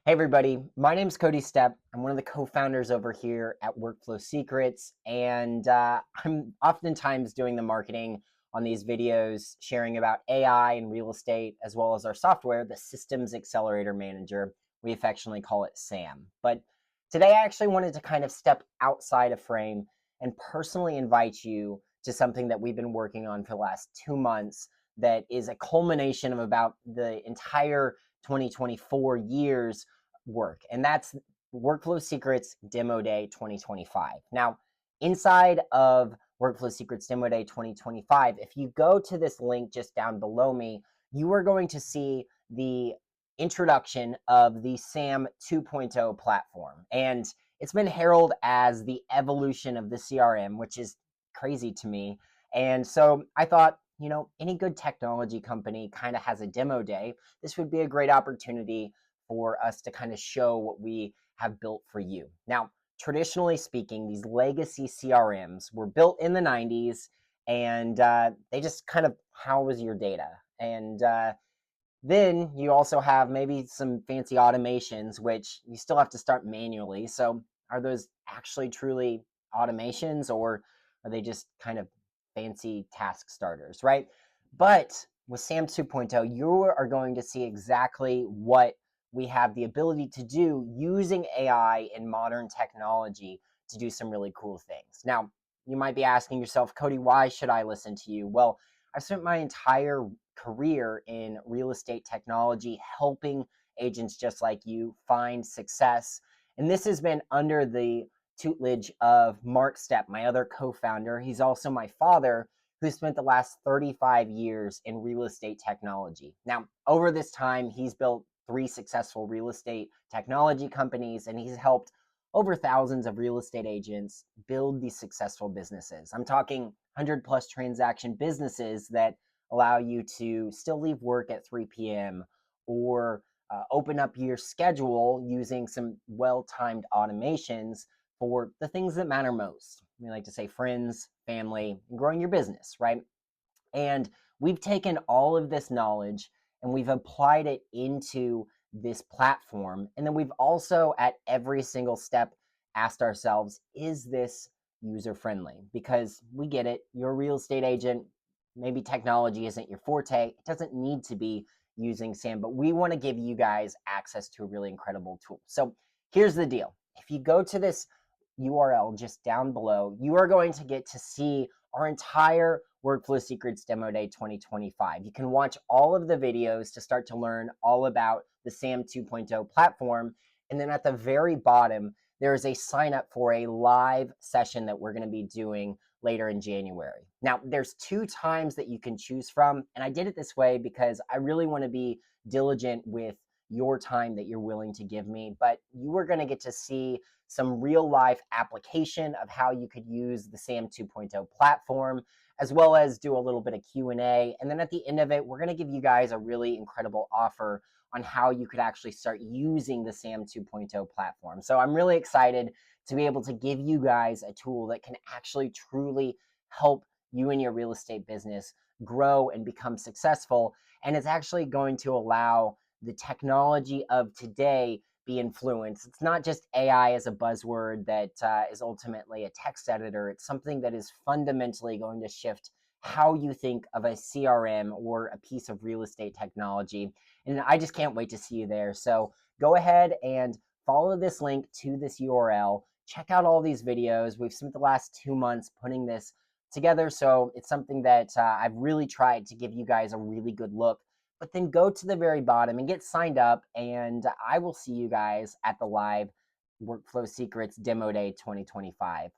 Hey everybody, my name is Cody Stepp. I'm one of the co-founders over here at Workflow Secrets, and I'm oftentimes doing the marketing on these videos, sharing about AI and real estate, as well as our software, the Systems Accelerator Manager. We affectionately call it SAM. But today I actually wanted to kind of step outside of frame and personally invite you to something that we've been working on for the last 2 months that is a culmination of about the entire 2024 years work, and that's Workflow Secrets Demo Day 2025. Now, inside of Workflow Secrets Demo Day 2025, if you go to this link just down below me, you are going to see the introduction of the SAM 2.0 platform. And it's been heralded as the evolution of the CRM, which is crazy to me. And so I thought, any good technology company kind of has a demo day. This would be a great opportunity for us to kind of show what we have built for you. Now, traditionally speaking, these legacy CRMs were built in the 90s, and they just kind of house your data. And then you also have maybe some fancy automations, which you still have to start manually. So are those actually truly automations, or are they just kind of fancy task starters, right? But with SAM 2.0, you are going to see exactly what we have the ability to do using AI and modern technology to do some really cool things. Now, you might be asking yourself, Cody, why should I listen to you? Well, I've spent my entire career in real estate technology, helping agents just like you find success. And this has been under the tutelage of Mark Stepp, my other co founder. He's also my father, who spent the last 35 years in real estate technology. Now, over this time, he's built 3 successful real estate technology companies, and he's helped over thousands of real estate agents build these successful businesses. I'm talking 100 plus transaction businesses that allow you to still leave work at 3 p.m. or open up your schedule using some well timed automations for the things that matter most. We like to say friends, family, and growing your business, right? And we've taken all of this knowledge and we've applied it into this platform. And then we've also, at every single step, asked ourselves, is this user friendly? Because we get it, you're a real estate agent, maybe technology isn't your forte. It doesn't need to be using SAM, but we want to give you guys access to a really incredible tool. So here's the deal. If you go to this URL just down below, you are going to get to see our entire Workflow Secrets Demo Day 2025. You can watch all of the videos to start to learn all about the SAM 2.0 platform. And then at the very bottom, there is a sign up for a live session that we're going to be doing later in January. Now, there's 2 times that you can choose from. And I did it this way because I really want to be diligent with your time that you're willing to give me. But you are going to get to see some real life application of how you could use the SAM 2.0 platform, as well as do a little bit of Q&A. And then at the end of it, we're going to give you guys a really incredible offer on how you could actually start using the SAM 2.0 platform. So I'm really excited to be able to give you guys a tool that can actually truly help you and your real estate business grow and become successful. And it's actually going to allow the technology of today be influenced. It's not just AI as a buzzword that is ultimately a text editor. It's something that is fundamentally going to shift how you think of a CRM or a piece of real estate technology. And I just can't wait to see you there. So go ahead and follow this link to this URL. Check out all these videos. We've spent the last 2 months putting this together. So it's something that I've really tried to give you guys a really good look. But then go to the very bottom and get signed up, and I will see you guys at the live Workflow Secrets Demo Day 2025.